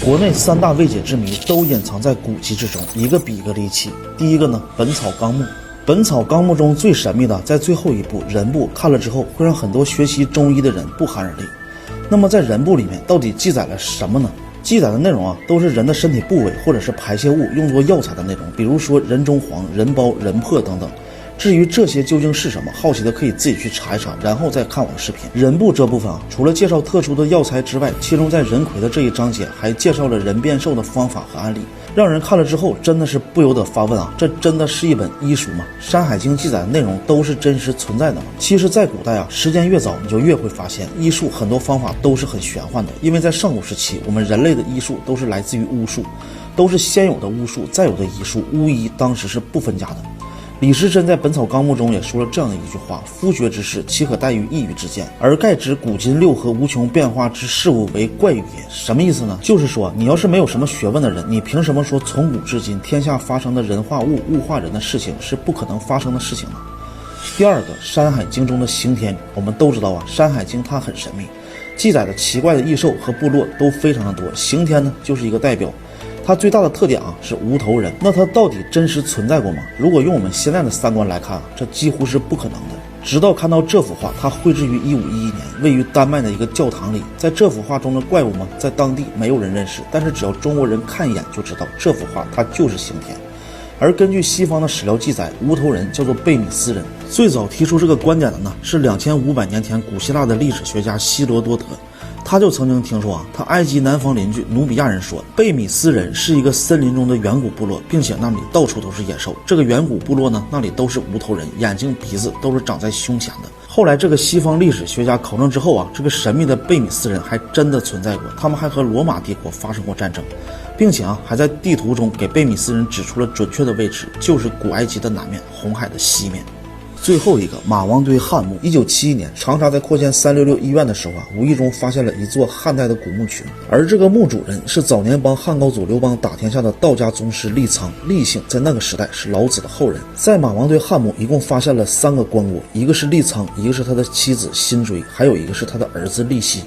国内3大未解之谜都隐藏在古籍之中，一个比一个离奇。第一个呢，《本草纲目》。《本草纲目》中最神秘的，在最后一部人部看了之后，会让很多学习中医的人不寒而栗。那么在人部里面到底记载了什么呢？记载的内容都是人的身体部位或者是排泄物用作药材的内容，比如说人中黄、人孢、人珀等等。至于这些究竟是什么，好奇的可以自己去查一查，然后再看我的视频。人部这部分除了介绍特殊的药材之外，其中在人魁的这一章节还介绍了人变瘦的方法和案例，让人看了之后真的是不由得发问这真的是一本医书吗？《山海经》记载的内容都是真实存在的吗？其实在古代时间越早，你就越会发现医术很多方法都是很玄幻的，因为在上古时期，我们人类的医术都是来自于巫术，都是先有的巫术再有的医术，巫医当时是不分家的。李时珍在《本草纲目》中也说了这样的一句话：夫学之事，岂可待于一语之间？而盖知古今六合无穷变化之事物为怪语也。什么意思呢？就是说你要是没有什么学问的人，你凭什么说从古至今天下发生的人化物、物化人的事情是不可能发生的事情呢？第二个，《山海经》中的刑天女。我们都知道《山海经》它很神秘，记载的奇怪的异兽和部落都非常的多，刑天呢就是一个代表。它最大的特点是无头人。那它到底真实存在过吗？如果用我们现在的三观来看，这几乎是不可能的。直到看到这幅画，它绘制于1511年，位于丹麦的一个教堂里。在这幅画中的怪物在当地没有人认识，但是只要中国人看一眼就知道，这幅画它就是刑天。而根据西方的史料记载，无头人叫做贝米斯人。最早提出这个观点的呢，是2500年前古希腊的历史学家希罗多德。他就曾经听说他埃及南方邻居努比亚人说，贝米斯人是一个森林中的远古部落，并且那里到处都是野兽。这个远古部落呢，那里都是无头人，眼睛鼻子都是长在胸前的。后来这个西方历史学家考证之后这个神秘的贝米斯人还真的存在过，他们还和罗马帝国发生过战争，并且还在地图中给贝米斯人指出了准确的位置，就是古埃及的南面，红海的西面。最后一个，马王堆汉墓。1971年，长沙在扩建366医院的时候无意中发现了一座汉代的古墓群，而这个墓主人是早年帮汉高祖刘邦打天下的道家宗师厉苍。厉姓在那个时代是老子的后人。在马王堆汉墓一共发现了3个棺椁，一个是厉苍，一个是他的妻子辛追，还有一个是他的儿子厉西。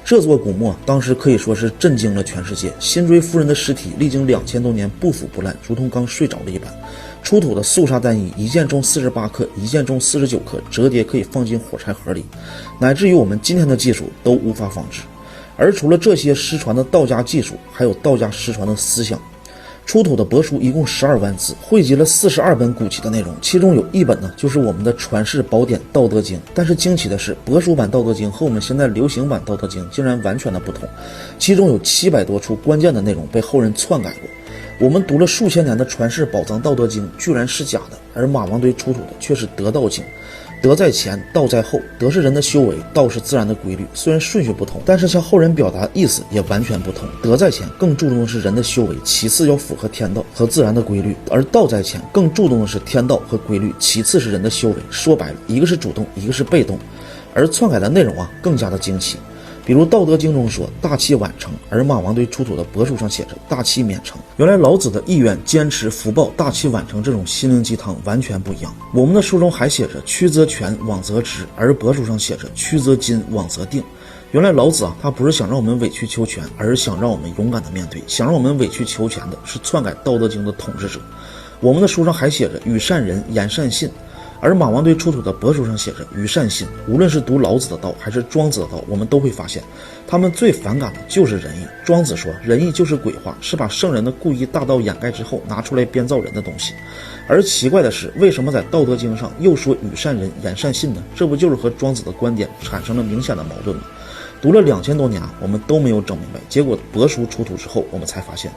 这座古墓当时可以说是震惊了全世界。辛追夫人的尸体历经2000多年不腐不烂，如同刚睡着了一般。出土的素纱单衣，一件重48克，一件重49克，折叠可以放进火柴盒里，乃至于我们今天的技术都无法仿制。而除了这些失传的道家技术，还有道家失传的思想。出土的帛书一共12万字，汇集了42本古籍的内容，其中有1本呢就是我们的传世宝典《道德经》。但是惊奇的是，帛书版《道德经》和我们现在流行版《道德经》竟然完全的不同，其中有700多处关键的内容被后人篡改过。我们读了数千年的传世宝藏《道德经》居然是假的，而马王堆出土的却是得道经。德在前，道在后，德是人的修为，道是自然的规律。虽然顺序不同，但是向后人表达的意思也完全不同。德在前更注重的是人的修为，其次要符合天道和自然的规律，而道在前更注重的是天道和规律，其次是人的修为。说白了，一个是主动，一个是被动。而篡改的内容更加的惊奇。比如《道德经》中说大器晚成，而马王堆出土的帛书上写着大器免成。原来老子的意愿、坚持、福报、大器晚成这种心灵鸡汤完全不一样。我们的书中还写着曲则全，枉则直，而帛书上写着曲则进，枉则定。原来老子他不是想让我们委曲求全，而是想让我们勇敢的面对。想让我们委曲求全的是篡改《道德经》的统治者。我们的书上还写着与善人，言善信。而马王堆出土的帛书上写着与善信。无论是读老子的道还是庄子的道，我们都会发现他们最反感的就是仁义。庄子说仁义就是鬼话，是把圣人的故意大道掩盖之后拿出来编造人的东西。而奇怪的是，为什么在道德经上又说与善人，言善信呢？这不就是和庄子的观点产生了明显的矛盾吗？读了2000多年我们都没有整明白。结果帛书出土之后，我们才发现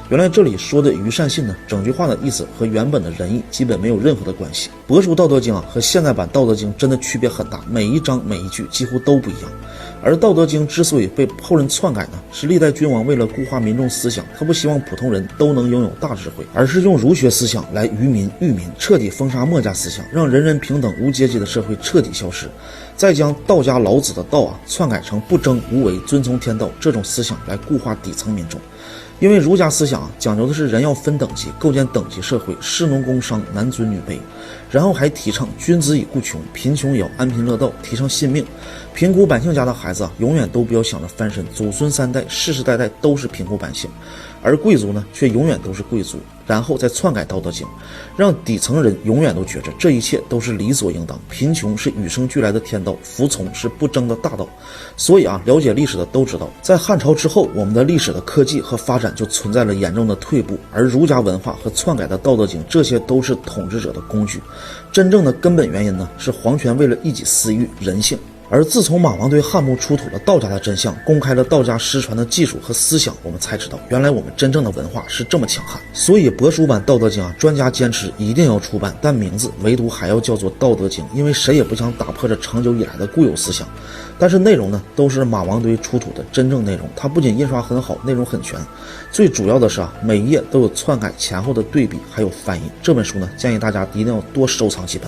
原来这里说的于善信呢，整句话的意思和原本的仁义基本没有任何的关系。帛书《道德经》和现代版《道德经》真的区别很大，每一章每一句几乎都不一样。而《道德经》之所以被后人篡改呢，是历代君王为了固化民众思想，他不希望普通人都能拥有大智慧，而是用儒学思想来愚民育民，彻底封杀墨家思想，让人人平等无阶级的社会彻底消失。再将道家老子的道篡改成不争无为、遵从天道这种思想来固化底层民众。因为儒家思想讲究的是人要分等级，构建等级社会，士农工商，男尊女卑，然后还提倡君子以固穷，贫穷也要安贫乐道，提倡信命。贫苦百姓家的孩子永远都不要想着翻身，祖孙三代世世代代都是贫苦百姓，而贵族呢却永远都是贵族。然后再篡改道德经，让底层人永远都觉着这一切都是理所应当，贫穷是与生俱来的天道，服从是不争的大道。所以了解历史的都知道，在汉朝之后，我们的历史的科技和发展就存在了严重的退步，而儒家文化和篡改的道德经，这些都是统治者的工具。真正的根本原因呢，是皇权为了一己私欲、人性。而自从马王堆汉墓出土了道家的真相，公开了道家失传的技术和思想，我们才知道原来我们真正的文化是这么强悍。所以帛书版道德经专家坚持一定要出版，但名字唯独还要叫做道德经，因为谁也不想打破这长久以来的固有思想。但是内容呢，都是马王堆出土的真正内容，它不仅印刷很好，内容很全，最主要的是每一页都有篡改前后的对比，还有翻译。这本书呢，建议大家一定要多收藏几本。